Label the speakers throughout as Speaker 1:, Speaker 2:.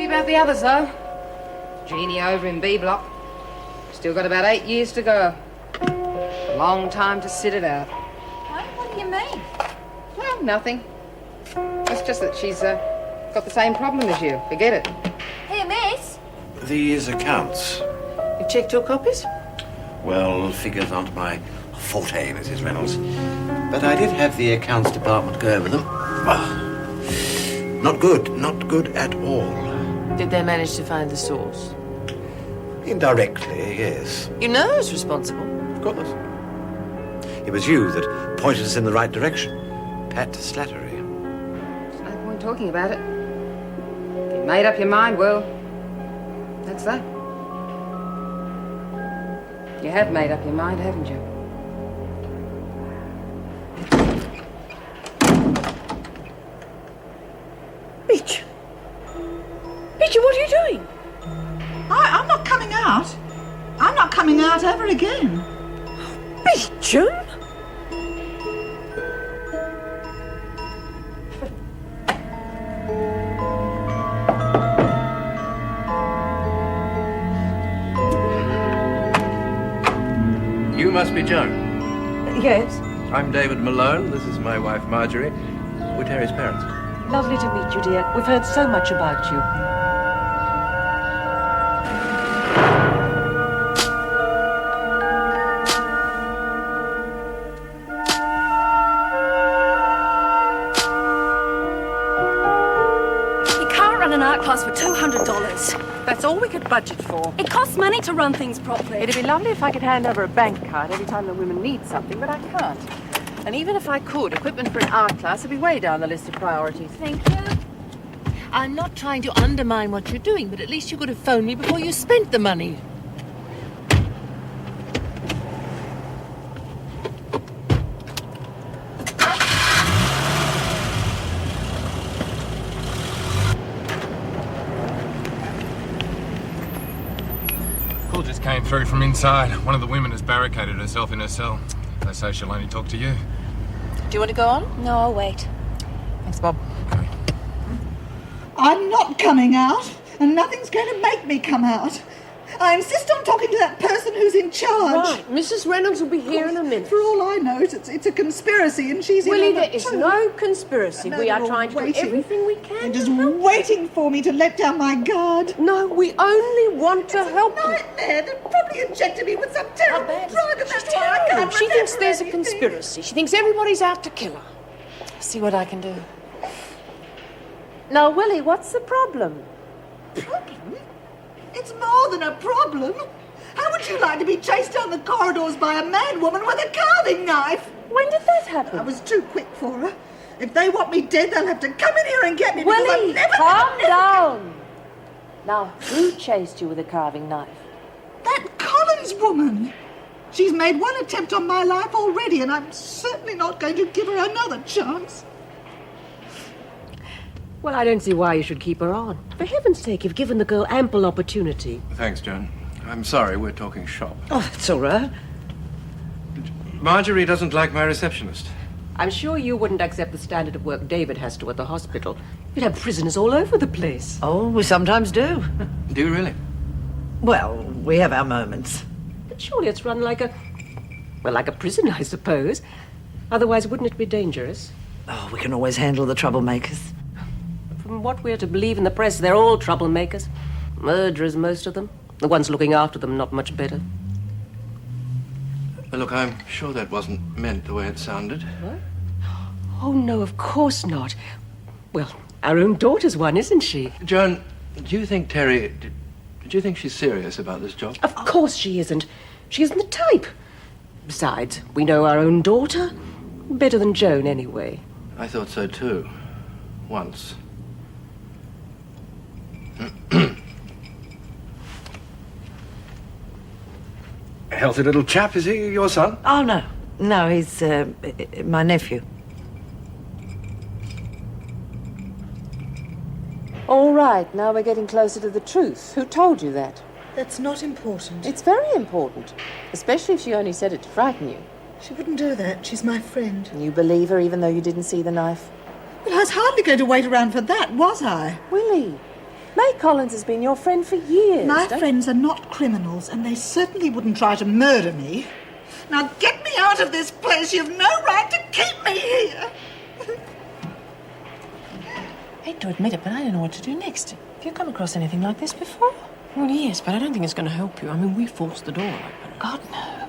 Speaker 1: about the others, though. Jeannie over in B Block. Still got about 8 years to go. A long time to sit it out.
Speaker 2: What do you mean?
Speaker 1: Well, nothing. It's just that she's got the same problem as you. Forget it.
Speaker 2: Hey, miss.
Speaker 3: These accounts.
Speaker 4: You checked your copies?
Speaker 3: Well, figures aren't my forte, Mrs. Reynolds. But I did have the accounts department go over them. Not good at all.
Speaker 4: Did they manage to find the source?
Speaker 3: Indirectly, yes.
Speaker 4: You know who's responsible.
Speaker 3: Of course. It was you that pointed us in the right direction. Pat Slattery.
Speaker 1: There's no point talking about it. If you made up your mind, well, that's that. You have made up your mind, haven't you?
Speaker 4: Mitch! Mitch, what are you doing?
Speaker 5: I'm not coming out. I'm not coming out ever again.
Speaker 4: Beecham?
Speaker 6: You must be Joan.
Speaker 4: Yes.
Speaker 6: I'm David Malone. This is my wife, Marjorie. We're Terry's parents.
Speaker 4: Lovely to meet you, dear. We've heard so much about you.
Speaker 7: You can't run an art class for $200.
Speaker 4: That's all we could budget for.
Speaker 7: It costs money to run things properly.
Speaker 4: It'd be lovely if I could hand over a bank card every time the women need something, but I can't. And even if I could, equipment for an art class would be way down the list of priorities.
Speaker 7: Thank you.
Speaker 8: I'm not trying to undermine what you're doing, but at least you could have phoned me before you spent the money.
Speaker 9: Call just came through from inside. One of the women has barricaded herself in her cell. They say she'll only talk to you.
Speaker 4: Do you want to go on?
Speaker 7: No, I'll wait.
Speaker 4: Thanks, Bob.
Speaker 9: Okay.
Speaker 5: I'm not coming out, and nothing's going to make me come out. I insist on talking to that person who's in charge.
Speaker 4: Right, Mrs. Reynolds will be here in a minute.
Speaker 5: For all I know, it's a conspiracy, and she's
Speaker 4: Willie,
Speaker 5: in on
Speaker 4: there
Speaker 5: it
Speaker 4: is
Speaker 5: too.
Speaker 4: no conspiracy.
Speaker 5: No,
Speaker 4: We are
Speaker 5: they're
Speaker 4: trying to do
Speaker 5: waiting.
Speaker 4: everything we can.
Speaker 5: They're just waiting for me to let down my guard.
Speaker 4: No, we only want to help you.
Speaker 5: Nightmare. They probably injected me with some terrible drug, and that's why I can't
Speaker 4: She thinks
Speaker 5: remember
Speaker 4: there's a
Speaker 5: anything.
Speaker 4: conspiracy. She thinks everybody's out to kill her. See what I can do. Now, Willie, what's the problem?
Speaker 5: Problem? It's more than a problem. How would you like to be chased down the corridors by a mad woman with a carving knife?
Speaker 4: When did that happen?
Speaker 5: I was too quick for her. If they want me dead, they'll have to come in here and get me. because
Speaker 4: Willie,
Speaker 5: I've never,
Speaker 4: calm
Speaker 5: never-
Speaker 4: down. Now, who chased you with a carving knife?
Speaker 5: That Collins woman. She's made one attempt on my life already, and I'm certainly not going to give her another chance.
Speaker 4: Well, I don't see why you should keep her on. For heaven's sake, you've given the girl ample opportunity.
Speaker 6: Thanks, Joan. I'm sorry, we're talking shop.
Speaker 4: Oh, that's all right.
Speaker 6: Marjorie doesn't like my receptionist.
Speaker 4: I'm sure you wouldn't accept the standard of work David has to at the hospital. You'd have prisoners all over the place.
Speaker 10: Oh, we sometimes do.
Speaker 6: Do you really?
Speaker 10: Well, we have our moments.
Speaker 4: But surely it's run like a prison, I suppose. Otherwise, wouldn't it be dangerous?
Speaker 10: Oh, we can always handle the troublemakers.
Speaker 4: From what we're to believe in the press, they're all troublemakers. Murderers, most of them. The ones looking after them, not much better.
Speaker 6: Look, I'm sure that wasn't meant the way it sounded.
Speaker 4: What? Oh, no, of course not. Well, our own daughter's one, isn't she?
Speaker 6: Joan, do you think Terry... Do you think she's serious about this job?
Speaker 4: Of course she isn't. She isn't the type. Besides, we know our own daughter. Better than Joan, anyway.
Speaker 6: I thought so, too. Once.
Speaker 3: Healthy little chap, is he your son?
Speaker 10: Oh, no. No, he's my nephew.
Speaker 4: All right, now we're getting closer to the truth. Who told you that?
Speaker 5: That's not important.
Speaker 4: It's very important, especially if she only said it to frighten you.
Speaker 5: She wouldn't do that. She's my friend.
Speaker 4: You believe her even though you didn't see the knife?
Speaker 5: Well, I was hardly going to wait around for that, was I?
Speaker 4: Willie, make Collins has been your friend for years.
Speaker 5: My friends are not criminals, and they certainly wouldn't try to murder me. Now get me out of this place. You've no right to keep me here.
Speaker 8: Hate to admit it, but I don't know what to do next. Have you come across anything like this before? Well, yes, but I don't think it's going to help you. I mean, we forced the door open. God, no.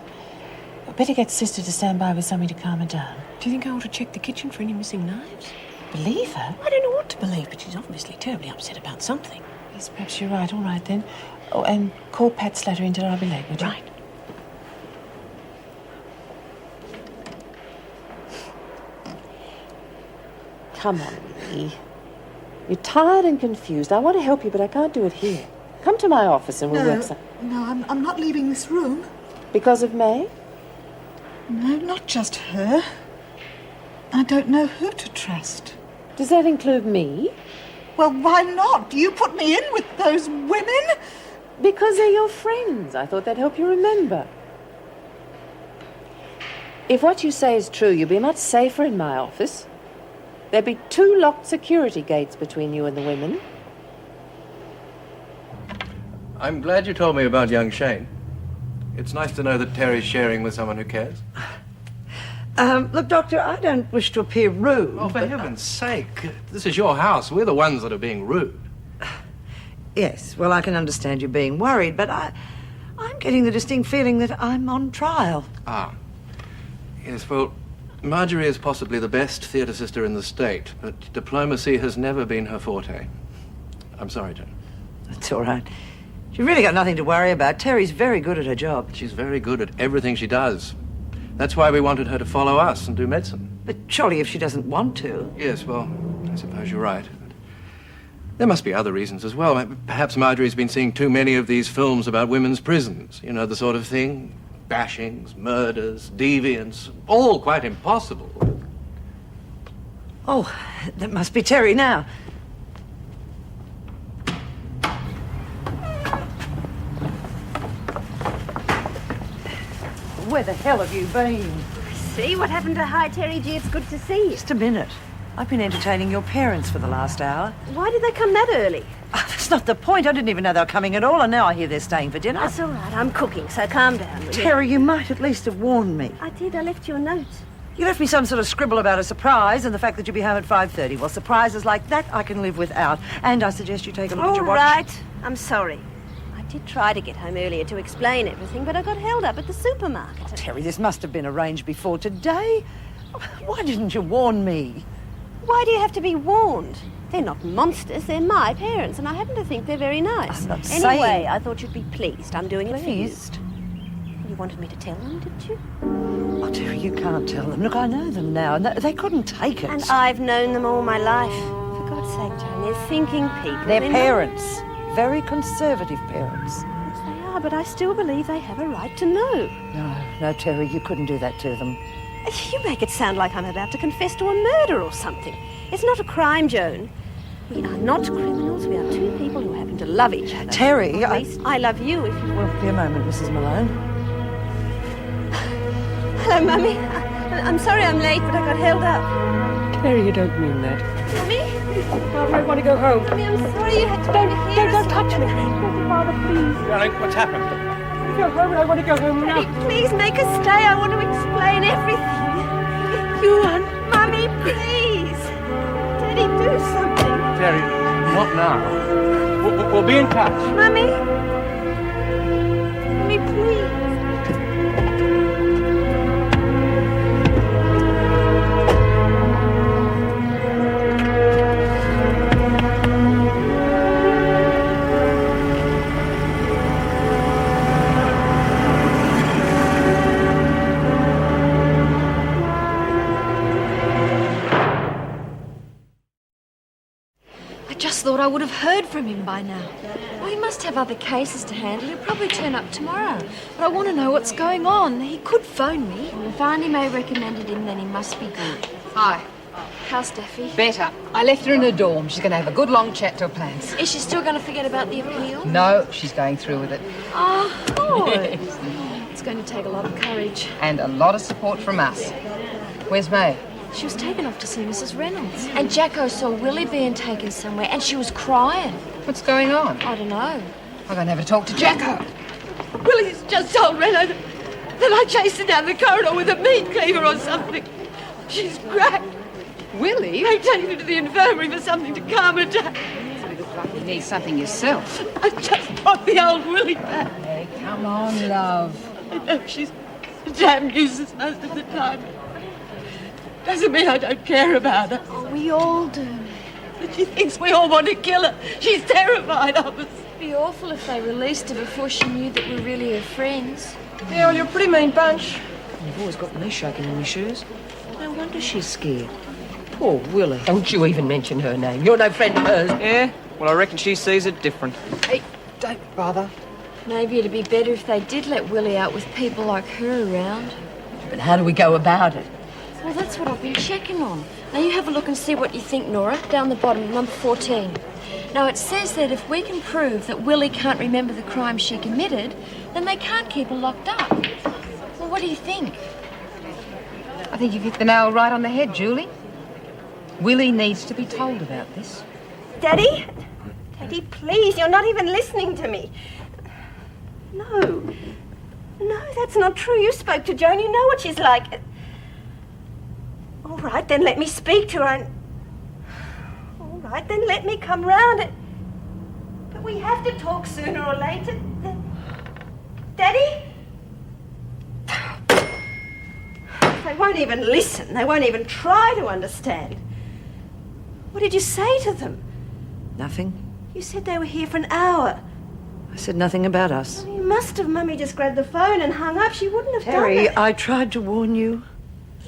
Speaker 8: I'd better get Sister to stand by with somebody to calm her down. Do you think I ought to check the kitchen for any missing knives? Believe her? I don't know what to believe, but she's obviously terribly upset about something. Yes, perhaps you're right. All right, then. Oh, and call Pat Slatter into Derby Lake, would you? Right. Come on, Lee. You're tired and confused. I want to help you, but I can't do it here. Come to my office and we'll work some...
Speaker 5: No, I'm not leaving this room.
Speaker 4: Because of May?
Speaker 5: No, not just her. I don't know who to trust.
Speaker 4: Does that include me?
Speaker 5: Well, why not? You put me in with those women?
Speaker 4: Because they're your friends. I thought that'd help you remember. If what you say is true, you'll be much safer in my office. There'd be 2 locked security gates between you and the women.
Speaker 6: I'm glad you told me about young Shane. It's nice to know that Terry's sharing with someone who cares.
Speaker 10: Look, Doctor, I don't wish to appear rude.
Speaker 6: Oh, for heaven's sake. This is your house. We're the ones that are being rude.
Speaker 10: Yes, well, I can understand you being worried, but I'm getting the distinct feeling that I'm on trial.
Speaker 6: Ah. Yes, well, Marjorie is possibly the best theatre sister in the state, but diplomacy has never been her forte. I'm sorry, Jane.
Speaker 10: That's all right. You've really got nothing to worry about. Terry's very good at her job.
Speaker 6: She's very good at everything she does. That's why we wanted her to follow us and do medicine.
Speaker 10: But surely if she doesn't want to...
Speaker 6: Yes, well, I suppose you're right. There must be other reasons as well. Perhaps Marjorie's been seeing too many of these films about women's prisons. You know, the sort of thing. Bashings, murders, deviance, all quite impossible.
Speaker 10: Oh, that must be Terry now. Where the hell have you been?
Speaker 2: See what happened to Hi, Terry G. It's good to see you.
Speaker 10: Just a minute. I've been entertaining your parents for the last hour.
Speaker 2: Why did they come that early?
Speaker 10: Oh, that's not the point. I didn't even know they were coming at all, and now I hear they're staying for dinner.
Speaker 2: That's all right. I'm cooking, so calm down. Will you?
Speaker 10: Terry, you might at least have warned me.
Speaker 2: I did. I left you a note.
Speaker 10: You left me some sort of scribble about a surprise and the fact that you'd be home at 5:30. Well, surprises like that I can live without. And I suggest you take a look at your watch.
Speaker 2: All right. I'm sorry. I did try to get home earlier to explain everything, but I got held up at the supermarket.
Speaker 10: Oh, Terry, this must have been arranged before today. Why didn't you warn me?
Speaker 2: Why do you have to be warned? They're not monsters. They're my parents, and I happen to think they're very nice.
Speaker 10: I'm not
Speaker 2: anyway,
Speaker 10: saying...
Speaker 2: I thought you'd be pleased. I'm doing it for you.
Speaker 10: Pleased?
Speaker 2: You wanted me to tell them, didn't you?
Speaker 10: Oh, Terry, you can't tell them. Look, I know them now, and they couldn't take it.
Speaker 2: And I've known them all my life. For God's sake, Joan, they're thinking people.
Speaker 10: They're
Speaker 2: not-
Speaker 10: parents. Very conservative parents.
Speaker 2: Yes, they are, but I still believe they have a right to know.
Speaker 10: No, Terry, you couldn't do that to them.
Speaker 2: You make it sound like I'm about to confess to a murder or something. It's not a crime, Joan. We are not criminals. We are 2 people who happen to love each other.
Speaker 10: Terry,
Speaker 2: At least I love you if you...
Speaker 10: Well, be a moment, Mrs. Malone.
Speaker 2: Hello, Mummy. I'm sorry I'm late, but I got held up.
Speaker 8: Terry, you don't mean that.
Speaker 2: Mummy?
Speaker 8: Barbara, I want to go home.
Speaker 2: Mummy, I'm sorry you had to
Speaker 8: Don't touch me. Father, please.
Speaker 9: Darling, what's happened?
Speaker 8: Go home, I want to go home now.
Speaker 2: Daddy, please make us stay. I want to explain everything.
Speaker 8: You want...
Speaker 2: Mummy, please. Daddy, do something.
Speaker 9: Terry, not now. We'll be in touch.
Speaker 2: Mummy? Mummy, please.
Speaker 7: I just thought I would have heard from him by now. Well, he must have other cases to handle. He'll probably turn up tomorrow. But I want to know what's going on. He could phone me.
Speaker 2: Well, if Auntie May recommended him, then he must be good.
Speaker 1: Hi.
Speaker 7: How's Steffi?
Speaker 1: Better. I left her in her dorm. She's going to have a good long chat to her plans.
Speaker 7: Is she still going to forget about the appeal?
Speaker 1: No, she's going through with it.
Speaker 7: Oh, good. It's going to take a lot of courage.
Speaker 1: And a lot of support from us. Where's May?
Speaker 7: She was taken off to see Mrs. Reynolds. And Jacko saw Willie being taken somewhere, and she was crying.
Speaker 1: What's going on?
Speaker 7: I don't know.
Speaker 1: I'm going to have a talk to Jacko.
Speaker 2: Willie's just told Reno that I chased her down the corridor with a meat cleaver or something. She's cracked.
Speaker 1: Willie?
Speaker 2: They've taken her to the infirmary for something to calm her down.
Speaker 1: You look like you need something yourself.
Speaker 2: I just want the old Willie back.
Speaker 1: Hey, come on, love.
Speaker 2: I know she's a damn nuisance most of the time. Doesn't mean I don't care about her.
Speaker 7: Oh, we all do.
Speaker 2: But she thinks we all want to kill her. She's terrified of us.
Speaker 7: It'd be awful if they released her before she knew that we're really her friends.
Speaker 8: Yeah, well, you're a pretty mean bunch.
Speaker 10: You've always got me shaking in my shoes. No wonder she's scared. Poor Willie. Don't you even mention her name. You're no friend of hers.
Speaker 11: Yeah? Well, I reckon she sees it different.
Speaker 1: Hey, don't bother.
Speaker 7: Maybe it'd be better if they did let Willie out with people like her around.
Speaker 10: But how do we go about it?
Speaker 7: Well, that's what I've been checking on. Now, you have a look and see what you think, Nora, down the bottom, number 14. Now, it says that if we can prove that Willie can't remember the crime she committed, then they can't keep her locked up. Well, what do you think?
Speaker 1: I think you've hit the nail right on the head, Julie. Willie needs to be told about this.
Speaker 2: Daddy? Daddy, please, you're not even listening to me. No. No, that's not true. You spoke to Joan. You know what she's like. All right, then let me speak to her. And... All right, then let me come round. But we have to talk sooner or later. Daddy? They won't even listen. They won't even try to understand. What did you say to them?
Speaker 10: Nothing.
Speaker 2: You said they were here for an hour.
Speaker 10: I said nothing about us.
Speaker 2: You must have. Mummy just grabbed the phone and hung up. She wouldn't have
Speaker 10: Terry,
Speaker 2: done that.
Speaker 10: I tried to warn you.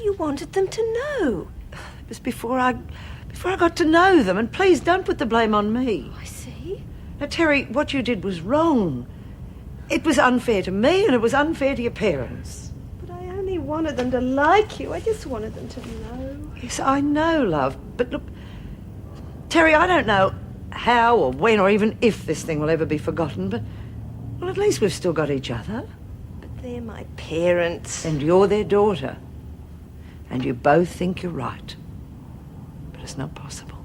Speaker 2: You wanted them to know.
Speaker 10: It was before I got to know them, and please don't put the blame on me.
Speaker 2: I see.
Speaker 10: Now, Terry, what you did was wrong. It was unfair to me, and it was unfair to your parents.
Speaker 2: But I only wanted them to like you. I just wanted them to know.
Speaker 10: Yes, I know, love. But look, Terry, I don't know how or when or even if this thing will ever be forgotten, but, well, at least we've still got each other.
Speaker 2: But they're my parents.
Speaker 10: And you're their daughter. And you both think you're right. But it's not possible.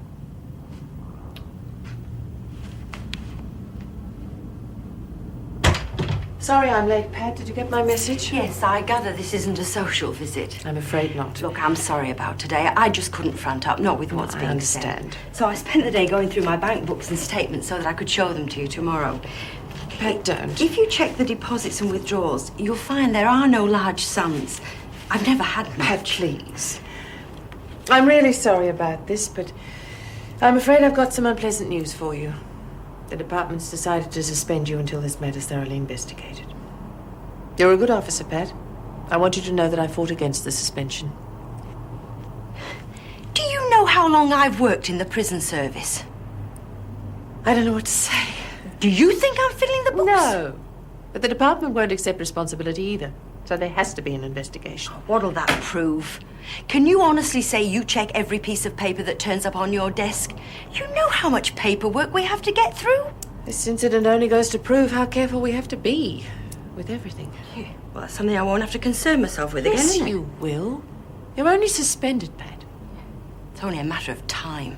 Speaker 8: Sorry I'm late, Pat. Did you get my message?
Speaker 12: Yes, I gather this isn't a social visit.
Speaker 8: I'm afraid not.
Speaker 12: Look, I'm sorry about today. I just couldn't front up, not with what's being said.
Speaker 8: understand.
Speaker 12: So I spent the day going through my bank books and statements so that I could show them to you tomorrow.
Speaker 8: Pat, don't.
Speaker 12: If you check the deposits and withdrawals, you'll find there are no large sums. I've never had much.
Speaker 8: Pat, please. I'm really sorry about this, but I'm afraid I've got some unpleasant news for you. The department's decided to suspend you until this matter's thoroughly investigated. You're a good officer, Pat. I want you to know that I fought against the suspension.
Speaker 12: Do you know how long I've worked in the prison service?
Speaker 8: I don't know what to say.
Speaker 12: Do you think I'm filling the books?
Speaker 8: No. But the department won't accept responsibility either. So there has to be an investigation.
Speaker 12: What'll that prove? Can you honestly say you check every piece of paper that turns up on your desk? You know how much paperwork we have to get through?
Speaker 8: This incident only goes to prove how careful we have to be with everything.
Speaker 12: Yeah, well, that's something I won't have to concern myself with again,
Speaker 8: Yes,
Speaker 12: isn't it?
Speaker 8: you will. You're only suspended, Pat.
Speaker 12: It's only a matter of time.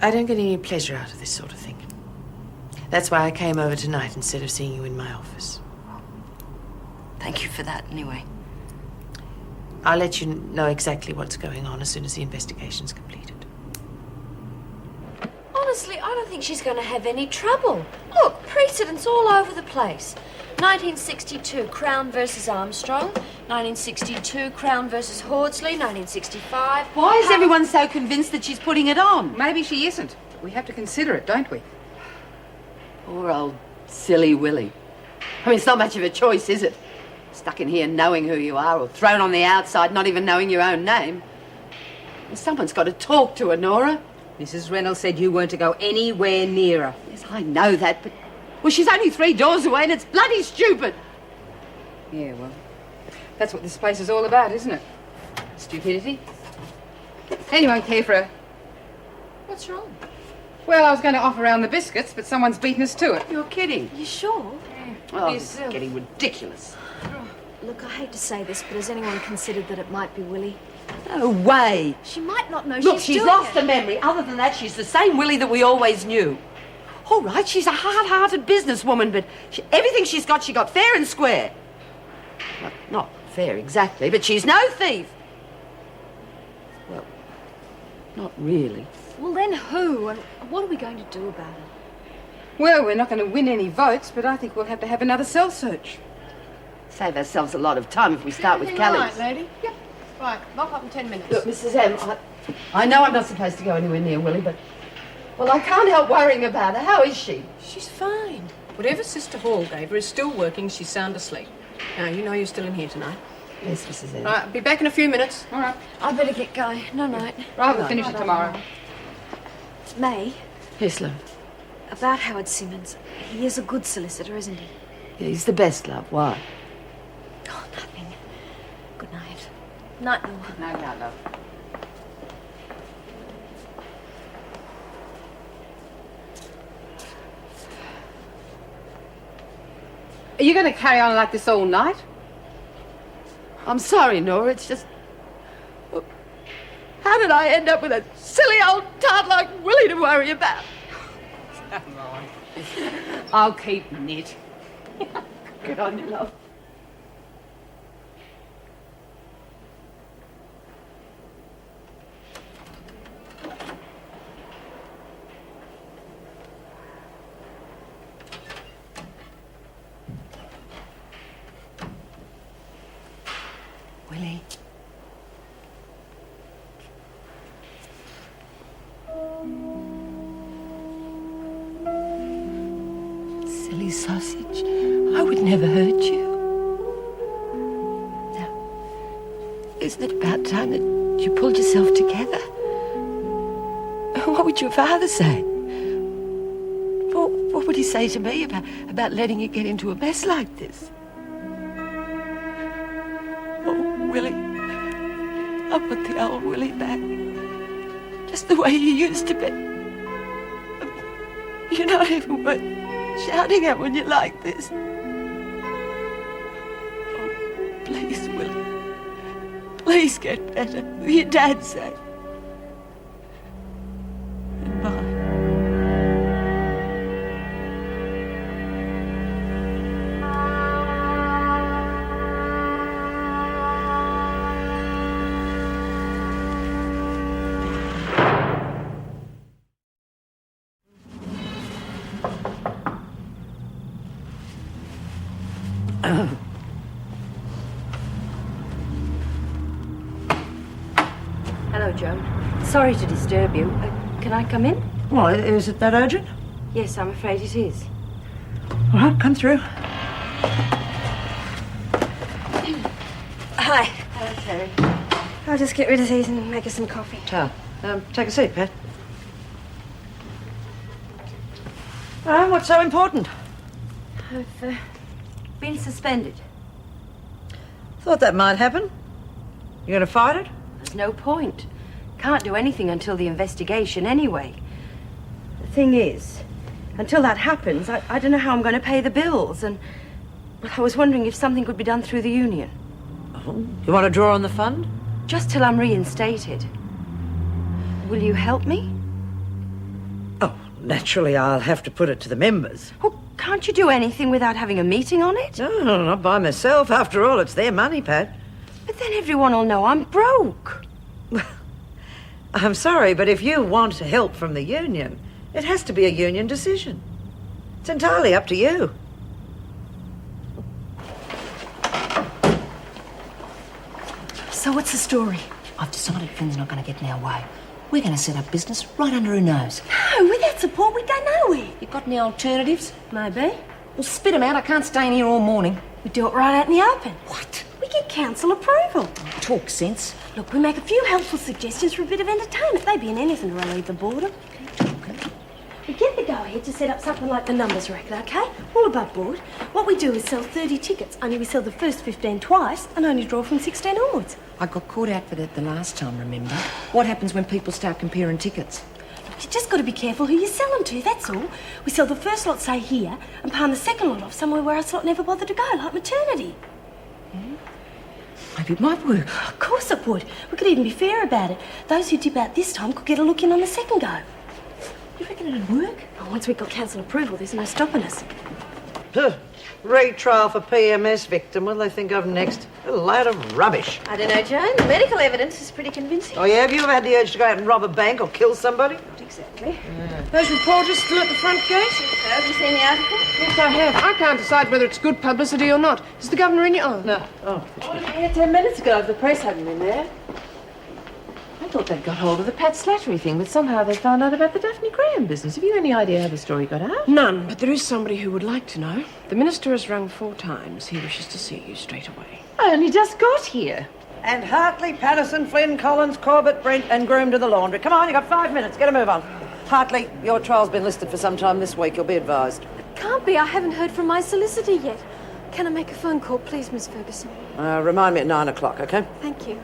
Speaker 8: I don't get any pleasure out of this sort of thing. That's why I came over tonight instead of seeing you in my office.
Speaker 12: Thank you for that, anyway.
Speaker 8: I'll let you know exactly what's going on as soon as the investigation's completed.
Speaker 7: Honestly, I don't think she's going to have any trouble. Look, precedents all over the place. 1962, Crown versus Armstrong. 1962, Crown versus Hordsley. 1965...
Speaker 5: Why is everyone so convinced that she's putting it on?
Speaker 1: Maybe she isn't. We have to consider it, don't we?
Speaker 5: Poor old silly Willie. I mean, it's not much of a choice, is it? Stuck in here knowing who you are, or thrown on the outside not even knowing your own name. And someone's got to talk to her, Nora.
Speaker 1: Mrs. Reynolds said you weren't to go anywhere near her.
Speaker 5: Yes, I know that, but... Well, she's only 3 doors away and it's bloody stupid.
Speaker 1: Yeah, well, that's what this place is all about, isn't it? Stupidity. Anyone care for her?
Speaker 7: What's wrong?
Speaker 1: Well, I was going to offer round the biscuits, but someone's beaten us to it.
Speaker 5: You're kidding.
Speaker 7: You sure?
Speaker 5: Oh, this is getting ridiculous.
Speaker 7: Look, I hate to say this, but has anyone considered that it might be Willie?
Speaker 5: No way.
Speaker 7: She might not know
Speaker 5: Look,
Speaker 7: she's
Speaker 5: she's lost the memory. Other than that, she's the same Willie that we always knew. All right, she's a hard-hearted businesswoman, but everything she got fair and square. Well, not fair exactly, but she's no thief. Well, not really.
Speaker 7: Well, then who? And what are we going to do about it?
Speaker 1: Well, we're not going to win any votes, but I think we'll have to have another cell search.
Speaker 5: Save ourselves a lot of time if we start with
Speaker 8: Everything all
Speaker 5: Callie's.
Speaker 8: right, lady? Yep. Right, lock up in 10 minutes.
Speaker 5: Look, Mrs. M, I know I'm not supposed to go anywhere near Willie, but... Well, I can't help worrying about her. How is she?
Speaker 8: She's fine. Whatever Sister Hall gave her is still working. She's sound asleep. Now, you know you're still in here tonight.
Speaker 5: Yes, Mrs. M.
Speaker 8: Right, I'll be back in a few minutes.
Speaker 1: All right.
Speaker 7: I better get going. No night.
Speaker 1: Right, we'll finish it tomorrow.
Speaker 7: May,
Speaker 5: Yes, love.
Speaker 7: about Howard Simmons. He is a good solicitor, isn't he?
Speaker 5: Yeah, he's the best, love. Why?
Speaker 7: Oh, nothing. Good night. Night, Nora.
Speaker 1: No, love. Are you going to carry on like this all night?
Speaker 5: I'm sorry, Nora. It's just... How did I end up with a silly old tart like Willie to worry about?
Speaker 1: Come on. I'll keep knit.
Speaker 5: Good on you, love. Willie. Silly sausage. I would never hurt you. Now, isn't it about time that you pulled yourself together? What would your father say? What would he say to me about letting you get into a mess like this? Oh, Willie. I want the old Willie back. Just the way you used to be. You're not even worth shouting at when you're like this. Oh, please, Willie. Please get better. For your dad's sake. And mine.
Speaker 2: Hello, Joan. Sorry to disturb you. Can I come in?
Speaker 10: Well, is it that urgent?
Speaker 2: Yes, I'm afraid it is.
Speaker 10: All right, come through.
Speaker 2: Hi. Hello, Terry. I'll just get rid of these and make us some coffee.
Speaker 10: Take a seat, Pat. What's so important?
Speaker 2: I've been suspended.
Speaker 10: Thought that might happen. You gonna fight it?
Speaker 2: There's no point. Can't do anything until the investigation anyway. The thing is, until that happens, I don't know how I'm going to pay the bills, and well, I was wondering if something could be done through the union.
Speaker 10: Oh, you want to draw on the fund?
Speaker 2: Just till I'm reinstated. Will you help me?
Speaker 10: Oh, naturally I'll have to put it to the members.
Speaker 2: Well, can't you do anything without having a meeting on it?
Speaker 10: No, not by myself. After all, it's their money, Pat.
Speaker 2: But then everyone will know I'm broke.
Speaker 10: I'm sorry, but if you want help from the union, it has to be a union decision. It's entirely up to you.
Speaker 8: So what's the story? I've decided Finn's not going to get in our way. We're going to set up business right under her nose.
Speaker 2: No, without support we'd go nowhere.
Speaker 8: You got any alternatives?
Speaker 2: Maybe.
Speaker 8: Well, spit 'em out. I can't stay in here all morning.
Speaker 2: We do it right out in the open.
Speaker 8: What?
Speaker 2: We get council approval.
Speaker 8: Talk sense.
Speaker 2: Look, we make a few helpful suggestions for a bit of entertainment. They'd be in anything to relieve the boredom. We get the go-ahead to set up something like the numbers record, OK? All above board. What we do is sell 30 tickets, only we sell the first 15 twice and only draw from 16 onwards.
Speaker 8: I got caught out for that the last time, remember? What happens when people start comparing tickets?
Speaker 2: Look, you just got to be careful who you sell them to, that's all. We sell the first lot, say, here, and palm the second lot off somewhere where our slot never bothered to go, like maternity.
Speaker 8: Maybe it might work.
Speaker 2: Of course it would. We could even be fair about it. Those who dip out this time could get a look in on the second go.
Speaker 8: You reckon it'd work?
Speaker 2: Oh, once we've got council approval, there's no stopping us.
Speaker 10: Retrial for PMS victim. What do they think of next? A load of rubbish.
Speaker 2: I don't know, Joan. The medical evidence is pretty convincing.
Speaker 10: Oh, yeah? Have you ever had the urge to go out and rob a bank or kill somebody?
Speaker 2: Not exactly.
Speaker 8: Those reporters still at the front gate?
Speaker 2: Have you seen the article?
Speaker 8: Yes, I have. I can't decide whether it's good publicity or not. Is the governor in your own?
Speaker 10: No. Oh.
Speaker 8: I was here 10 minutes ago if the press hadn't been there. I thought they'd got hold of the Pat Slattery thing, but somehow they found out about the Daphne Graham business. Have you any idea how the story got out? None, but there is somebody who would like to know. The minister has rung 4 times. He wishes to see you straight away.
Speaker 4: I only just got here.
Speaker 10: And Hartley, Patterson, Flynn, Collins, Corbett, Brent and Groom to the laundry. Come on, you got 5 minutes. Get a move on. Hartley, your trial's been listed for some time this week. You'll be advised.
Speaker 7: Can't be. I haven't heard from my solicitor yet. Can I make a phone call, please, Miss Ferguson?
Speaker 10: Remind me at 9 o'clock, OK?
Speaker 7: Thank you.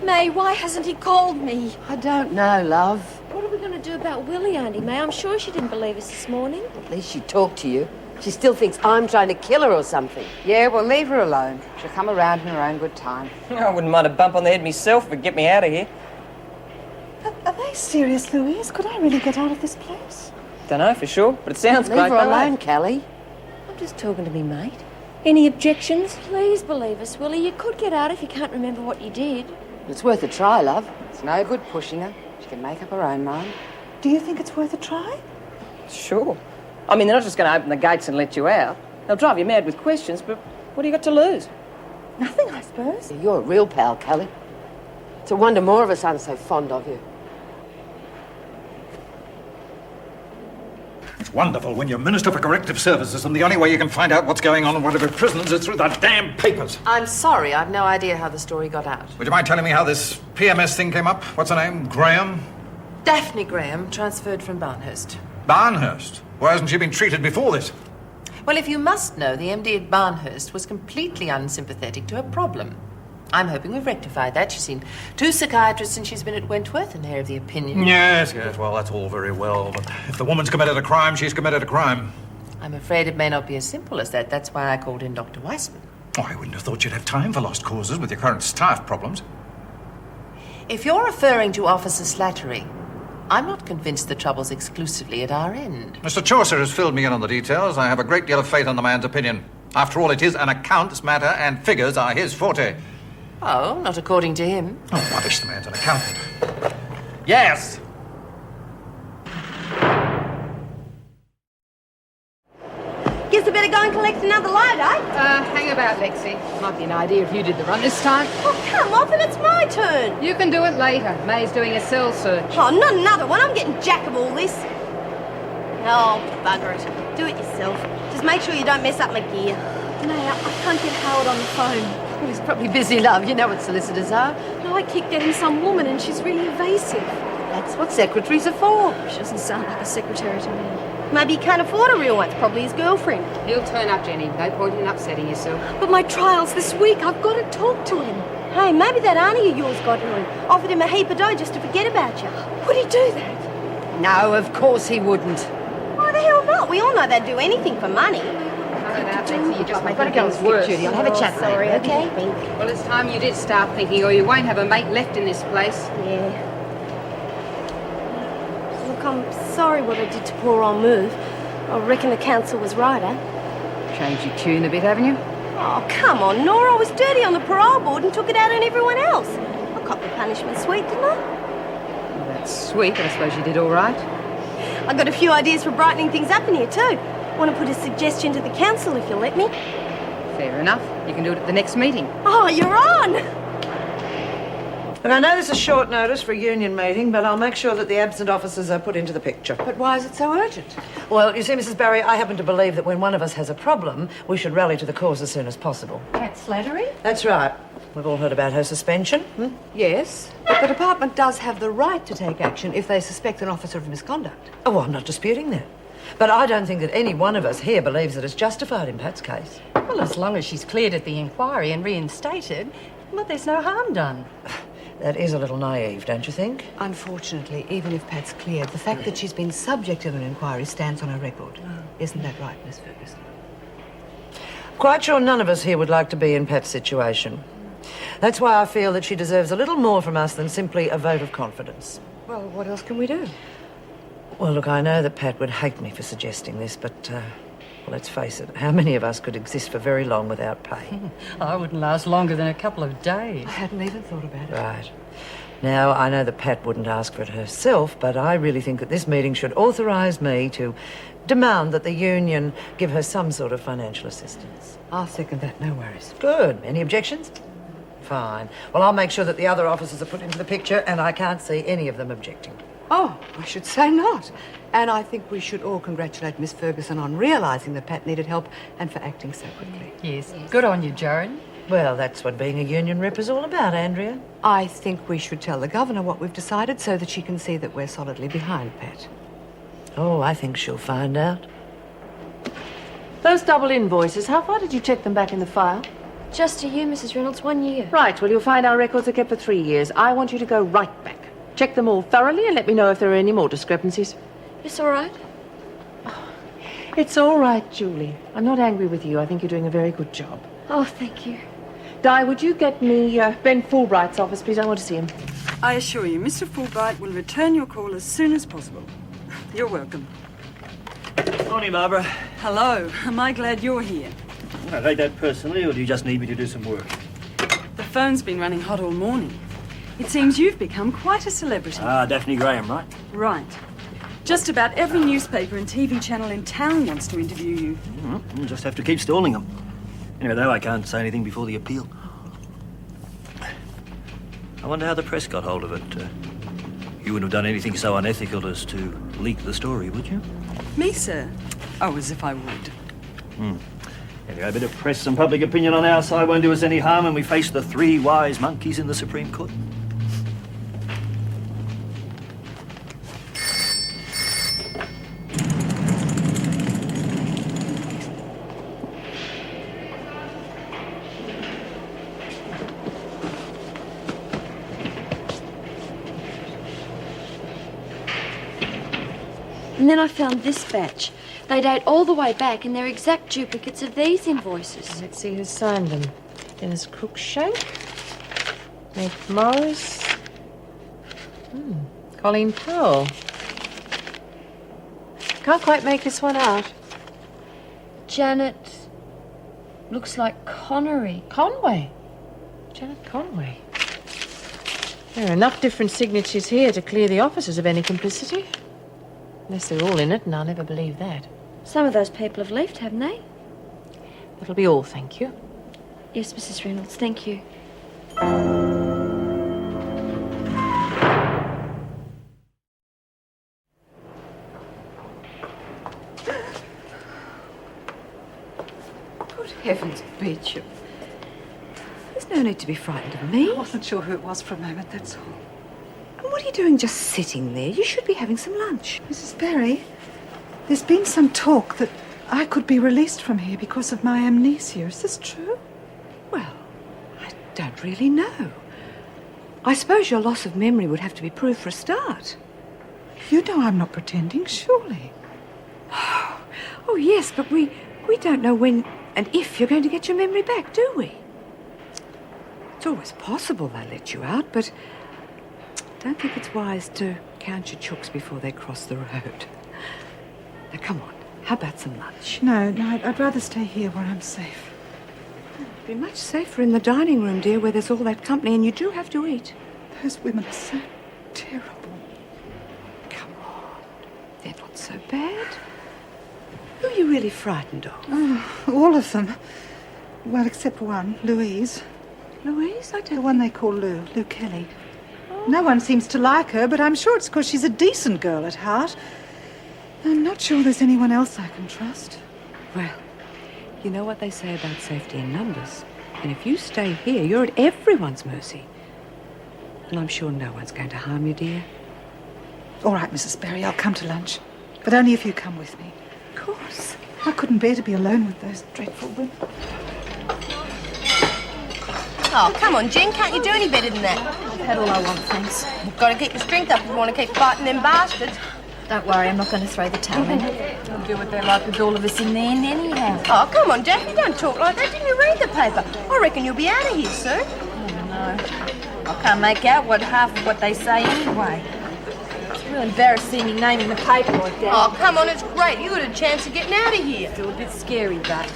Speaker 7: May, why hasn't he called me?
Speaker 5: I don't know, love.
Speaker 7: What are we going to do about Willie, Auntie May? I'm sure she didn't believe us this morning.
Speaker 5: At least she talked to you. She still thinks I'm trying to kill her or something.
Speaker 1: Yeah, well, leave her alone. She'll come around in her own good time.
Speaker 11: I wouldn't mind a bump on the head myself, but get me out of here.
Speaker 8: Are they serious, Louise? Could I really get out of this place?
Speaker 11: Dunno for sure, but it sounds
Speaker 5: Leave
Speaker 11: quite
Speaker 5: her
Speaker 11: bad.
Speaker 5: alone, Callie.
Speaker 7: I'm just talking to me, mate. Any objections? Please believe us, Willie. You could get out if you can't remember what you did.
Speaker 5: It's worth a try, love.
Speaker 1: It's no good pushing her. She can make up her own mind.
Speaker 8: Do you think it's worth a try?
Speaker 11: Sure. I mean, they're not just going to open the gates and let you out. They'll drive you mad with questions, but what do you got to lose?
Speaker 8: Nothing, I suppose.
Speaker 5: You're a real pal, Callie. It's a wonder more of us aren't so fond of you.
Speaker 13: It's wonderful when you're Minister for Corrective Services and the only way you can find out what's going on in whatever prisons is through the damn papers.
Speaker 8: I'm sorry, I've no idea how the story got out.
Speaker 13: Would you mind telling me how this PMS thing came up? What's her name? Graham?
Speaker 8: Daphne Graham, transferred from Barnhurst.
Speaker 13: Barnhurst? Why hasn't she been treated before this?
Speaker 8: Well, if you must know, the MD at Barnhurst was completely unsympathetic to her problem. I'm hoping we've rectified that. She's seen 2 psychiatrists since she's been at Wentworth, and they're of the opinion...
Speaker 13: Yes, well, that's all very well, but if the woman's committed a crime, she's committed a crime.
Speaker 8: I'm afraid it may not be as simple as that. That's why I called in Dr. Weissman.
Speaker 13: Oh, I wouldn't have thought you'd have time for lost causes with your current staff problems.
Speaker 8: If you're referring to Officer Slattery, I'm not convinced the trouble's exclusively at our end.
Speaker 13: Mr. Chaucer has filled me in on the details. I have a great deal of faith in the man's opinion. After all, it is an accounts matter, and figures are his forte.
Speaker 8: Oh, not according to him.
Speaker 13: Oh, rubbish, the man's an accountant. Yes!
Speaker 2: Guess I better go and collect another load, eh?
Speaker 1: Hang about, Lexi. Might be an idea if you did the run this time.
Speaker 2: Oh, come off and it's my turn.
Speaker 1: You can do it later. May's doing a cell search.
Speaker 2: Oh, not another one. I'm getting jack of all this. Oh, bugger it. Do it yourself. Just make sure you don't mess up my gear.
Speaker 7: May, I can't get Howard on the phone.
Speaker 5: Well, he's probably busy, love. You know what solicitors are.
Speaker 7: No, I keep getting some woman and she's really evasive.
Speaker 5: That's what secretaries are for.
Speaker 7: She doesn't sound like a secretary to me.
Speaker 2: Maybe he can't afford a real one. It's probably his girlfriend.
Speaker 1: He'll turn up, Jenny. No point in upsetting yourself.
Speaker 7: But my trial's this week. I've got to talk to him.
Speaker 2: Hey, maybe that auntie of yours got her and offered him a heap of dough just to forget about you.
Speaker 7: Would he do that?
Speaker 5: No, of course he wouldn't.
Speaker 2: Why the hell not? We all know they'd do anything for money.
Speaker 1: You just make
Speaker 5: I've got to go and skip Judy. I'll have a chat
Speaker 2: Sorry,
Speaker 5: later,
Speaker 2: okay?
Speaker 1: Well, it's time you did start thinking, or you won't have a mate left in this place.
Speaker 2: Yeah. Look, I'm sorry what I did to poor old Move. I reckon the council was right, eh?
Speaker 1: Changed your tune a bit, haven't you?
Speaker 2: Oh, come on, Nora. I was dirty on the parole board and took it out on everyone else. I copped the punishment sweet, didn't I?
Speaker 1: Well, that's sweet, but I suppose you did all right.
Speaker 2: I got a few ideas for brightening things up in here, too. Want to put a suggestion to the council if you'll let me?
Speaker 1: Fair enough. You can do it at the next meeting.
Speaker 2: Oh, you're on!
Speaker 10: Look, I know this is short notice for a union meeting, but I'll make sure that the absent officers are put into the picture.
Speaker 8: But why is it so urgent?
Speaker 10: Well, you see, Mrs. Barry, I happen to believe that when one of us has a problem, we should rally to the cause as soon as possible.
Speaker 8: Pat Slattery?
Speaker 10: That's right. We've all heard about her suspension.
Speaker 4: Yes, but the department does have the right to take action if they suspect an officer of misconduct.
Speaker 10: Oh, I'm not disputing that. But I don't think that any one of us here believes that it's justified in Pat's case.
Speaker 14: Well, as long as she's cleared at the inquiry and reinstated, well, there's no harm done.
Speaker 10: That is a little naive, don't you think?
Speaker 4: Unfortunately, even if Pat's cleared, the fact that she's been subject to an inquiry stands on her record. Isn't that right, Miss Ferguson?
Speaker 10: Quite sure none of us here would like to be in Pat's situation. That's why I feel that she deserves a little more from us than simply a vote of confidence.
Speaker 5: Well, what else can we do?
Speaker 10: Well, look, I know that Pat would hate me for suggesting this, but, well, let's face it, how many of us could exist for very long without pay?
Speaker 14: I wouldn't last longer than a couple of days.
Speaker 5: I hadn't even thought about it.
Speaker 10: Right. Now, I know that Pat wouldn't ask for it herself, but I really think that this meeting should authorise me to demand that the union give her some sort of financial assistance.
Speaker 5: I'll second that, no worries.
Speaker 10: Good. Any objections? Fine. Well, I'll make sure that the other officers are put into the picture, and I can't see any of them objecting.
Speaker 5: Oh, I should say not. And I think we should all congratulate Miss Ferguson on realising that Pat needed help and for acting so quickly.
Speaker 14: Yes. Good on you, Joan.
Speaker 10: Well, that's what being a union rep is all about, Andrea.
Speaker 5: I think we should tell the governor what we've decided so that she can see that we're solidly behind Pat.
Speaker 10: Oh, I think she'll find out.
Speaker 4: Those double invoices, how far did you check them back in the file?
Speaker 7: Just a year, Mrs. Reynolds, 1 year.
Speaker 4: Right, well, you'll find our records are kept for 3 years. I want you to go right back. Check them all thoroughly and let me know if there are any more discrepancies.
Speaker 7: It's all right.
Speaker 4: It's all right, Julie. I'm not angry with you. I think you're doing a very good job.
Speaker 7: Oh, thank you.
Speaker 4: Di, would you get me Ben Fulbright's office, please? I want to see him.
Speaker 15: I assure you, Mr. Fulbright will return your call as soon as possible. You're welcome.
Speaker 16: Morning, Barbara.
Speaker 15: Hello. Am I glad you're here?
Speaker 16: I take that personally, or do you just need me to do some work?
Speaker 15: The phone's been running hot all morning. It seems you've become quite a celebrity.
Speaker 16: Ah, Daphne Graham, right?
Speaker 15: Right. Just about every newspaper and TV channel in town wants to interview you.
Speaker 16: We'll just have to keep stalling them. Anyway, though, I can't say anything before the appeal. I wonder how the press got hold of it. You wouldn't have done anything so unethical as to leak the story, would you?
Speaker 15: Me, sir? Oh, as if I would.
Speaker 16: Anyway, a bit of press and public opinion on our side won't do us any harm when we face the 3 wise monkeys in the Supreme Court.
Speaker 7: And then I found this batch. They date all the way back and they're exact duplicates of these invoices.
Speaker 4: Let's see who signed them. Dennis Cruikshank, Meg Morris, Colleen Powell. Can't quite make this one out.
Speaker 7: Janet looks like Connery.
Speaker 4: Conway. Janet Conway. There are enough different signatures here to clear the officers of any complicity. Unless they're all in it, and I'll never believe that.
Speaker 7: Some of those people have left, haven't they?
Speaker 4: That'll be all, thank you.
Speaker 7: Yes, Mrs. Reynolds, thank you.
Speaker 5: Good heavens, Beecham. There's no need to be frightened of me.
Speaker 15: I wasn't sure who it was for a moment, that's all.
Speaker 5: And what are you doing just sitting there? You should be having some lunch.
Speaker 15: Mrs. Berry, there's been some talk that I could be released from here because of my amnesia. Is this true?
Speaker 5: Well, I don't really know. I suppose your loss of memory would have to be proved for a start.
Speaker 15: You know I'm not pretending, surely.
Speaker 5: Oh, yes, but we don't know when and if you're going to get your memory back, do we? It's always possible they let you out, but don't think it's wise to count your chooks before they cross the road. Now, come on. How about some lunch?
Speaker 15: No, I'd rather stay here where I'm safe.
Speaker 5: It'd be much safer in the dining room, dear, where there's all that company, and you do have to eat.
Speaker 15: Those women are so terrible.
Speaker 5: Come on. They're not so bad. Who are you really frightened of?
Speaker 15: Oh, all of them. Well, except one, Louise.
Speaker 5: Louise? I don't...
Speaker 15: The one they call Lou Kelly. No one seems to like her, but I'm sure it's because she's a decent girl at heart. I'm not sure there's anyone else I can trust.
Speaker 5: Well, you know what they say about safety in numbers. And if you stay here, you're at everyone's mercy. And I'm sure no one's going to harm you, dear.
Speaker 15: All right, Mrs. Berry, I'll come to lunch. But only if you come with me.
Speaker 5: Of course.
Speaker 15: I couldn't bear to be alone with those dreadful women.
Speaker 17: Oh, come on, Jen. Can't you do any better than that?
Speaker 14: I've had all I want, thanks.
Speaker 17: You've got to keep your strength up if you want to keep fighting them bastards.
Speaker 7: Don't worry, I'm not going to throw the towel in.
Speaker 14: They'll do what they like with all of us in the end anyhow.
Speaker 17: Oh, come on, Daphne. Don't talk like that. Didn't you read the paper? I reckon you'll be out of here soon.
Speaker 14: No,
Speaker 17: No. I can't make out half of what they say anyway. It's real embarrassing your name in the paper like that. Oh, come on, it's great. You got a chance of getting out of here.
Speaker 2: Still a bit scary, but...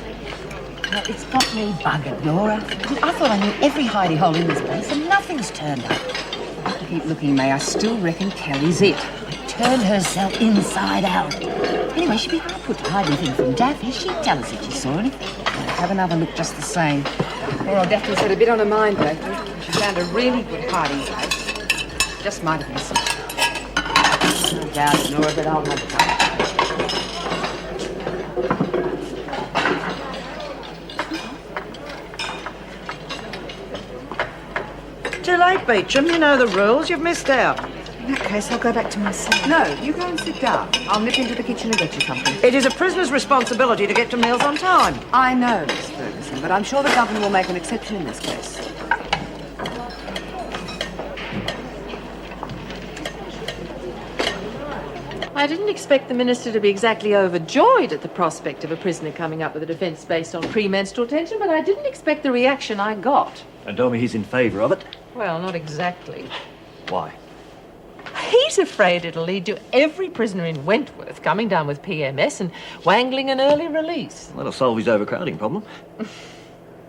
Speaker 18: Well, it's got me buggered, Laura. I thought I knew every hidey hole in this place and nothing's turned up. If I keep looking, May, I still reckon Kelly's it. Turned herself inside out. Anyway, she'd be hard put to hide anything from Daphne. She'd tell us if she saw anything. Have another look just the same.
Speaker 1: Poor old Daphne's had a bit on her mind lately. She found a really good hiding place. Just might have missed it.
Speaker 5: No doubt, Nora, but I'll have it.
Speaker 10: Too late, Beecham. You know the rules. You've missed out.
Speaker 15: In that case, I'll go back to my cell.
Speaker 5: No, you go and sit down. I'll nip into the kitchen and get you something.
Speaker 10: It is a prisoner's responsibility to get to meals on time.
Speaker 5: I know, Miss Ferguson, but I'm sure the governor will make an exception in this case.
Speaker 4: I didn't expect the minister to be exactly overjoyed at the prospect of a prisoner coming up with a defence based on premenstrual tension, but I didn't expect the reaction I got.
Speaker 16: And told me he's in favour of it.
Speaker 4: Well, not exactly.
Speaker 16: Why?
Speaker 4: He's afraid it'll lead to every prisoner in Wentworth coming down with PMS and wangling an early release.
Speaker 16: That'll solve his overcrowding problem.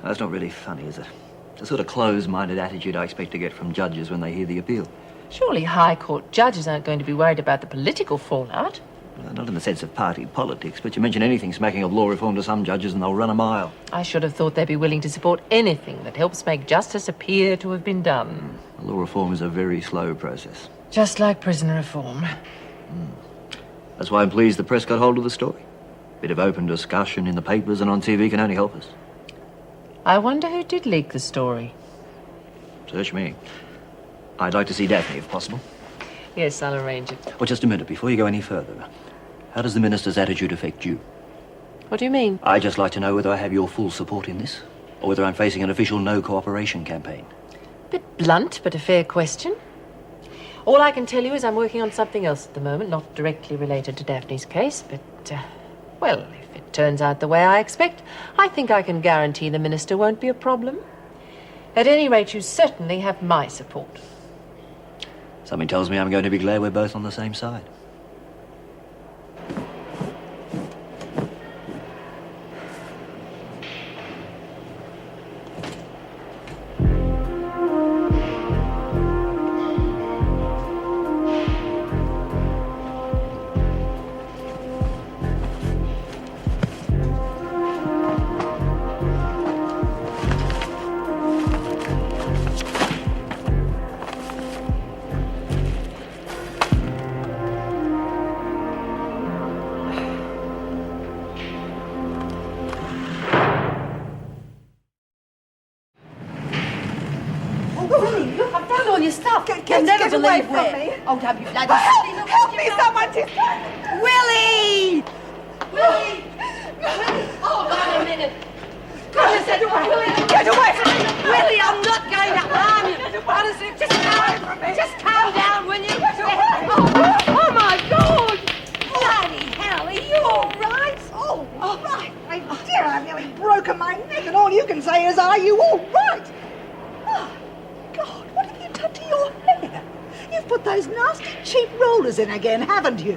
Speaker 16: That's not really funny, is it? It's the sort of closed-minded attitude I expect to get from judges when they hear the appeal.
Speaker 4: Surely High Court judges aren't going to be worried about the political fallout.
Speaker 16: Well, not in the sense of party politics, but you mention anything smacking of law reform to some judges and they'll run a mile.
Speaker 4: I should have thought they'd be willing to support anything that helps make justice appear to have been done.
Speaker 16: Law reform is a very slow process.
Speaker 4: Just like prisoner reform.
Speaker 16: That's why I'm pleased the press got hold of the story. Bit of open discussion in the papers and on TV can only help us.
Speaker 4: I wonder who did leak the story.
Speaker 16: Search me. I'd like to see Daphne, if possible.
Speaker 4: Yes, I'll arrange it.
Speaker 16: Oh, just a minute, before you go any further. How does the minister's attitude affect you?
Speaker 4: What do you mean?
Speaker 16: I'd just like to know whether I have your full support in this, or whether I'm facing an official no-cooperation campaign.
Speaker 4: Bit blunt, but a fair question. All I can tell you is I'm working on something else at the moment, not directly related to Daphne's case, but, well, if it turns out the way I expect, I think I can guarantee the minister won't be a problem. At any rate, you certainly have my support.
Speaker 16: Something tells me I'm going to be glad we're both on the same side.
Speaker 5: All your stuff.
Speaker 17: Get away from me.
Speaker 5: Oh, don't you bloody...
Speaker 17: Help me, someone! Willie!
Speaker 5: Willie! Hold on a minute.
Speaker 17: Get away from me!
Speaker 5: Willie, I'm not going to harm you. Honestly, just calm down, will you?
Speaker 17: Oh, my God! Bloody hell, are you all right? Oh, right. My dear, I've nearly broken my neck, and all you can say is, are you all right? Oh, God, what have you done to your hair? You've put those nasty, cheap rollers in again, haven't you?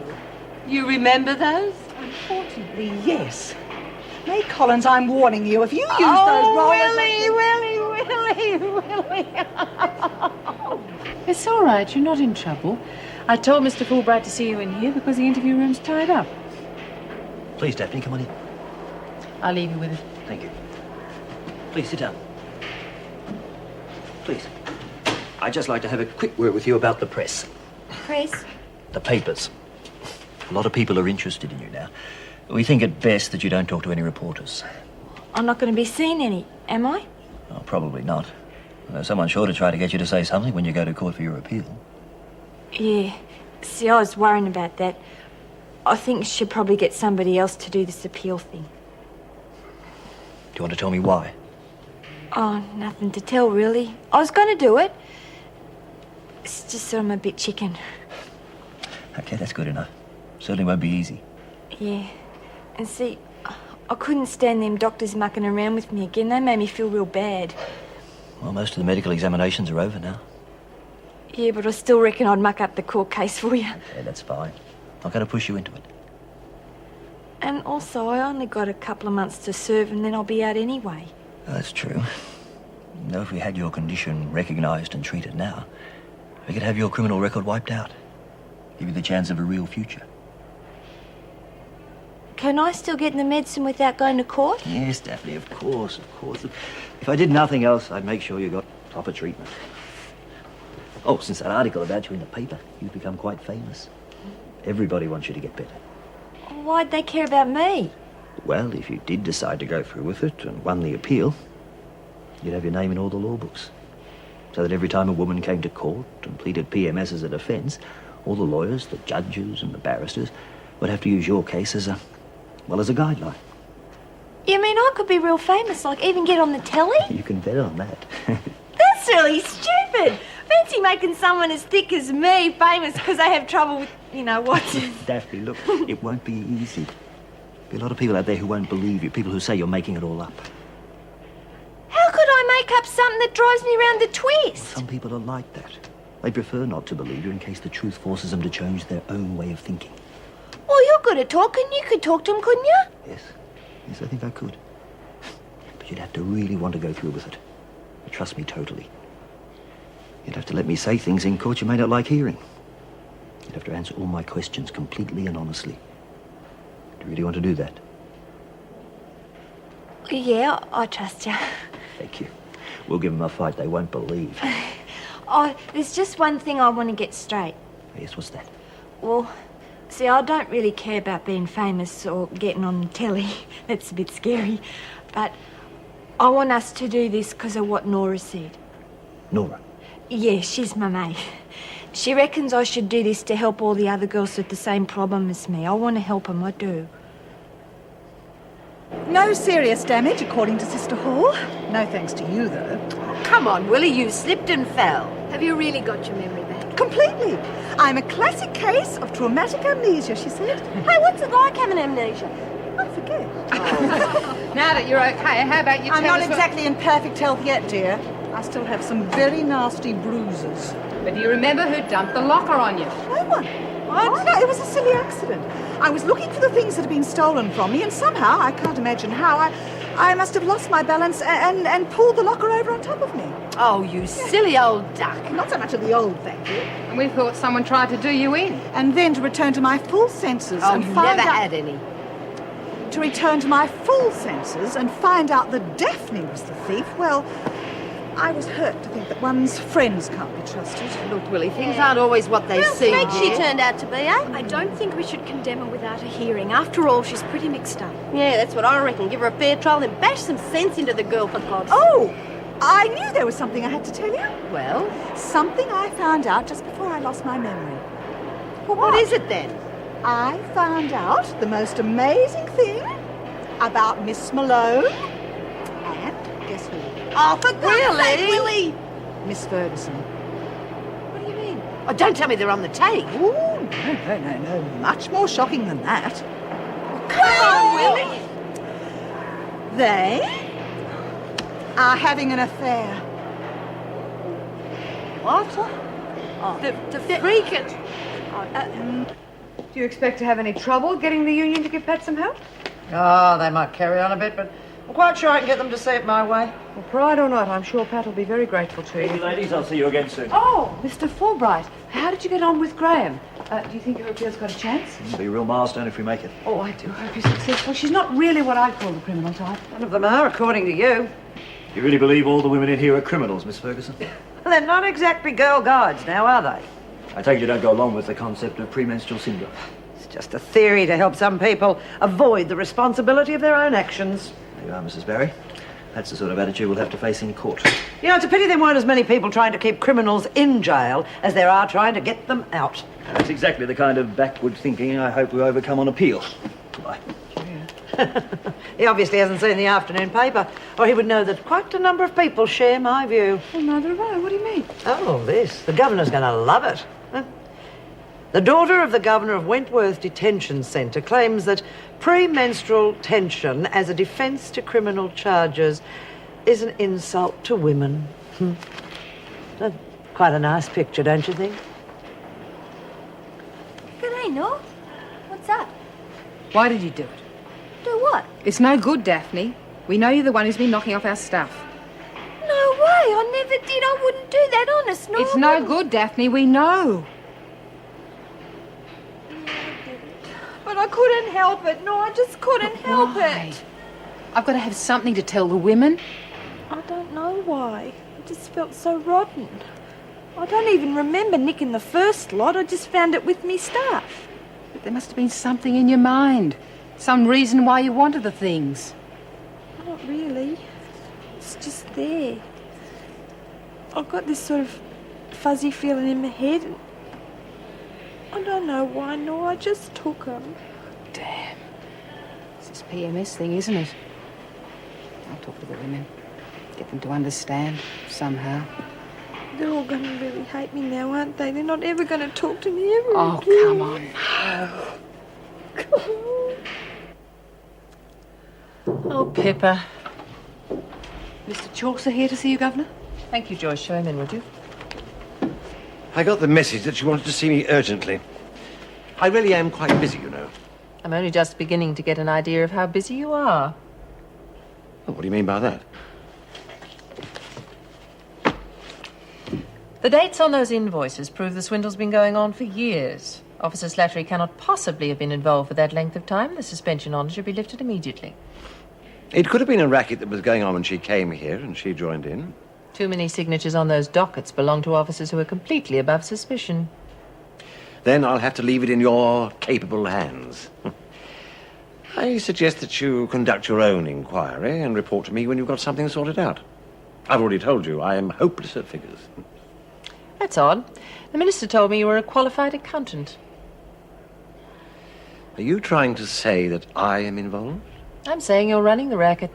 Speaker 5: You remember those?
Speaker 17: Unfortunately, yes. May Collins, I'm warning you, if you use those rollers...
Speaker 4: Willie! It's all right, you're not in trouble. I told Mr. Fulbright to see you in here because the interview room's tied up.
Speaker 16: Please, Daphne, come on in.
Speaker 4: I'll leave you with it.
Speaker 16: Thank you. Please, sit down. Please. I'd just like to have a quick word with you about the press.
Speaker 2: Press?
Speaker 16: The papers. A lot of people are interested in you now. We think it best that you don't talk to any reporters.
Speaker 2: I'm not going to be seen any, am I?
Speaker 16: Oh, probably not. Someone's sure to try to get you to say something when you go to court for your appeal.
Speaker 2: Yeah. See, I was worrying about that. I think she'll probably get somebody else to do this appeal thing.
Speaker 16: Do you want to tell me why?
Speaker 2: Oh, nothing to tell, really. I was going to do it. It's just that I'm a bit chicken.
Speaker 16: Okay, that's good enough. Certainly won't be easy.
Speaker 2: Yeah. And see, I couldn't stand them doctors mucking around with me again. They made me feel real bad.
Speaker 16: Well, most of the medical examinations are over now.
Speaker 7: Yeah, but I still reckon I'd muck up the court case for you.
Speaker 16: Yeah, that's fine. Not going to push you into it.
Speaker 7: And also, I only got a couple of months to serve and then I'll be out anyway.
Speaker 16: That's true. You know, if we had your condition recognised and treated now, we could have your criminal record wiped out. Give you the chance of a real future.
Speaker 7: Can I still get the medicine without going to court?
Speaker 16: Yes, Daphne, of course, of course. If I did nothing else, I'd make sure you got proper treatment. Oh, since that article about you in the paper, you've become quite famous. Everybody wants you to get better.
Speaker 7: Why'd they care about me?
Speaker 16: Well, if you did decide to go through with it and won the appeal, you'd have your name in all the law books. So that every time a woman came to court and pleaded PMS as a defence, all the lawyers, the judges and the barristers would have to use your case as a guideline.
Speaker 7: You mean I could be real famous, like even get on the telly?
Speaker 16: You can bet on that.
Speaker 7: That's really stupid. Fancy making someone as thick as me famous because they have trouble with, you know, what?
Speaker 16: Daphne, look, it won't be easy. There'll be a lot of people out there who won't believe you, people who say you're making it all up.
Speaker 7: How could I make up something that drives me around the twist?
Speaker 16: Some people are like that. They prefer not to believe you in case the truth forces them to change their own way of thinking.
Speaker 7: Well, you're good at talking. You could talk to them, couldn't you?
Speaker 16: Yes, I think I could. But you'd have to really want to go through with it. Trust me totally. You'd have to let me say things in court you may not like hearing. You'd have to answer all my questions completely and honestly. Do you really want to do that?
Speaker 7: Yeah, I trust you.
Speaker 16: Thank you. We'll give them a fight they won't believe.
Speaker 7: Oh, there's just one thing I want to get straight.
Speaker 16: Yes, what's that?
Speaker 7: Well, see, I don't really care about being famous or getting on the telly. That's a bit scary. But I want us to do this because of what Nora said.
Speaker 16: Nora?
Speaker 7: Yeah, she's my mate. She reckons I should do this to help all the other girls with the same problem as me. I want to help them, I do.
Speaker 15: No serious damage, according to Sister Hall. No thanks to you, though.
Speaker 5: Oh, come on, Willie, you slipped and fell.
Speaker 7: Have you really got your memory back?
Speaker 15: Completely. I'm a classic case of traumatic amnesia, she said.
Speaker 7: Hey, what's it like having amnesia?
Speaker 15: I forget.
Speaker 1: Now that you're okay, how about you
Speaker 15: I'm
Speaker 1: tell
Speaker 15: not
Speaker 1: us
Speaker 15: exactly in perfect health yet, dear. I still have some very nasty bruises.
Speaker 1: But do you remember who dumped the locker on you?
Speaker 15: No one. What? No, it was a silly accident. I was looking for the things that had been stolen from me, and somehow, I can't imagine how, I must have lost my balance and pulled the locker over on top of me.
Speaker 5: Oh, you silly old duck.
Speaker 15: Not so much of the old, thank you.
Speaker 1: And we thought someone tried to do you in.
Speaker 15: And then to return to my full senses
Speaker 5: Oh,
Speaker 15: and
Speaker 5: you
Speaker 15: find
Speaker 5: never
Speaker 15: out...
Speaker 5: had any.
Speaker 15: To return to my full senses and find out that Daphne was the thief, well, I was hurt to think that one's friends can't be trusted.
Speaker 5: Look, Willie, things aren't always what they seem.
Speaker 7: Well, she
Speaker 5: dear.
Speaker 7: turned out to be, eh?
Speaker 19: I don't think we should condemn her without a hearing. After all, she's pretty mixed up.
Speaker 2: Yeah, that's what I reckon. Give her a fair trial and bash some sense into the girl, for God's
Speaker 15: Oh! I knew there was something I had to tell you.
Speaker 5: Well?
Speaker 15: Something I found out just before I lost my memory.
Speaker 2: Well, what is it then?
Speaker 15: I found out the most amazing thing about Miss Malone. And guess who?
Speaker 2: Oh, for God's sake, Willie!
Speaker 15: Miss Ferguson.
Speaker 5: What do you mean? Oh, don't tell me they're on the take.
Speaker 15: Oh, no. Much more shocking than that.
Speaker 2: Come on, Willie!
Speaker 15: They are having an affair.
Speaker 2: What?
Speaker 15: Oh.
Speaker 2: The freak it.
Speaker 1: Do you expect to have any trouble getting the union to give Pat some help?
Speaker 10: Oh, they might carry on a bit, but I'm quite sure I can get them to see it my way.
Speaker 4: Well, pride or not, I'm sure Pat will be very grateful to you.
Speaker 16: Ladies, I'll see you again soon.
Speaker 4: Oh, Mr. Fulbright, how did you get on with Graham? Do you think your appeal's got a chance?
Speaker 16: It'll be a real milestone if we make it.
Speaker 4: Oh, I do hope you're successful. She's not really what I'd call the criminal type.
Speaker 10: None of them are, according to you.
Speaker 16: You really believe all the women in here are criminals, Miss Ferguson?
Speaker 10: Well, they're not exactly girl guides now, are they?
Speaker 16: I take it you don't go along with the concept of premenstrual syndrome.
Speaker 10: It's just a theory to help some people avoid the responsibility of their own actions.
Speaker 16: There you are, Mrs. Barry. That's the sort of attitude we'll have to face in court.
Speaker 10: You know, it's a pity there weren't as many people trying to keep criminals in jail as there are trying to get them out.
Speaker 16: That's exactly the kind of backward thinking I hope we overcome on appeal. Goodbye.
Speaker 10: He obviously hasn't seen the afternoon paper, or he would know that quite a number of people share my view.
Speaker 4: Well, neither have I. What do you mean?
Speaker 10: Oh, this. The governor's going to love it. Huh? The daughter of the governor of Wentworth Detention Centre claims that premenstrual tension as a defence to criminal charges is an insult to women. Quite a nice picture, don't you think?
Speaker 19: G'day, Nor. What's up?
Speaker 1: Why did you do it?
Speaker 19: Do what?
Speaker 1: It's no good, Daphne. We know you're the one who's been knocking off our stuff.
Speaker 19: No way, I never did. I wouldn't do that, honest, Nor.
Speaker 1: It's no good, Daphne. We know.
Speaker 2: But I couldn't help it. No, I just couldn't help it.
Speaker 1: I've got to have something to tell the women.
Speaker 2: I don't know why. I just felt so rotten. I don't even remember nicking the first lot. I just found it with me stuff.
Speaker 1: But there must have been something in your mind. Some reason why you wanted the things.
Speaker 2: Not really. It's just there. I've got this sort of fuzzy feeling in my head. I don't know why, no, I just took them.
Speaker 1: Damn. It's this PMS thing, isn't it? I'll talk to the women. Get them to understand, somehow.
Speaker 2: They're all going to really hate me now, aren't they? They're not ever going to talk to me ever
Speaker 1: Oh,
Speaker 2: again.
Speaker 1: come on.
Speaker 4: Oh, Pippa.
Speaker 1: Mr. Chaucer here to see you, Governor?
Speaker 4: Thank you, Joyce. Show him in, would you?
Speaker 3: I got the message that you wanted to see me urgently. I really am quite busy, you know.
Speaker 4: I'm only just beginning to get an idea of how busy you are.
Speaker 3: Well, what do you mean by that?
Speaker 4: The dates on those invoices prove the swindle's been going on for years. Officer Slattery cannot possibly have been involved for that length of time. The suspension on should be lifted immediately.
Speaker 3: It could have been a racket that was going on when she came here and she joined in.
Speaker 4: Too many signatures on those dockets belong to officers who are completely above suspicion.
Speaker 3: Then I'll have to leave it in your capable hands. I suggest that you conduct your own inquiry and report to me when you've got something sorted out. I've already told you I am hopeless at figures.
Speaker 4: That's odd. The minister told me you were a qualified accountant.
Speaker 3: Are you trying to say that I am involved?
Speaker 4: I'm saying you're running the racket.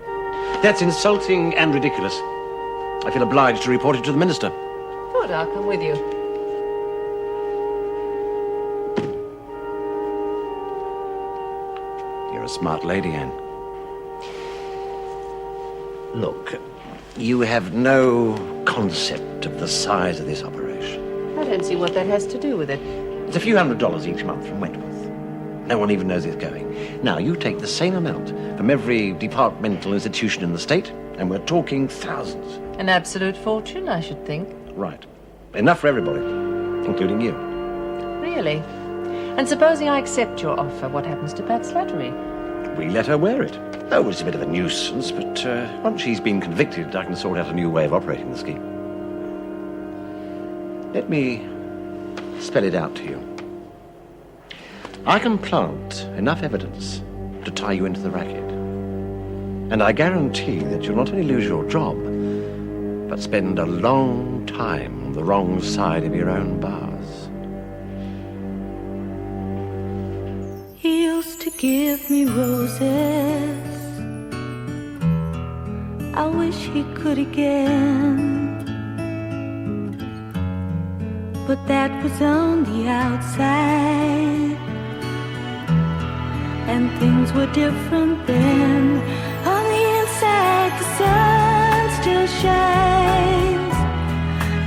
Speaker 3: That's insulting and ridiculous. I feel obliged to report it to the minister.
Speaker 4: Good, I'll come with you.
Speaker 3: You're a smart lady, Anne. Look, you have no concept of the size of this operation.
Speaker 4: I don't see what that has to do with it.
Speaker 3: It's a few $100s each month from Wentworth. No one even knows it's going. Now, you take the same amount from every departmental institution in the state, and we're talking thousands.
Speaker 4: An absolute fortune, I should think.
Speaker 3: Right. Enough for everybody, including you.
Speaker 4: Really? And supposing I accept your offer, what happens to Pat Slattery?
Speaker 3: We let her wear it. Oh, it's a bit of a nuisance, but once she's been convicted, I can sort out a new way of operating the scheme. Let me spell it out to you. I can plant enough evidence to tie you into the racket. And I guarantee that you'll not only lose your job, but spend a long time on the wrong side of your own bars.
Speaker 20: He used to give me roses. I wish he could again. But that was on the outside, and things were different then. On the inside, the sun still shines,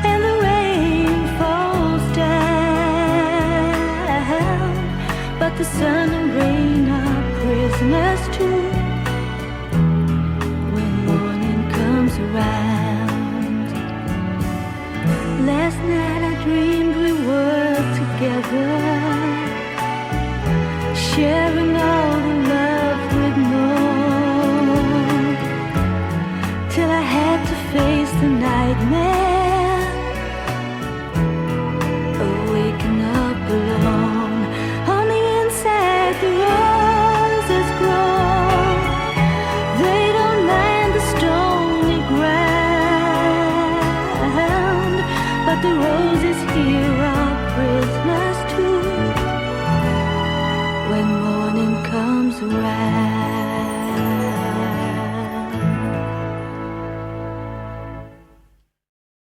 Speaker 20: and the rain falls down. But the sun and rain are prisoners too when morning comes around. Last night I dreamed we were together, sharing all the love we'd known, till I had to face the nightmare.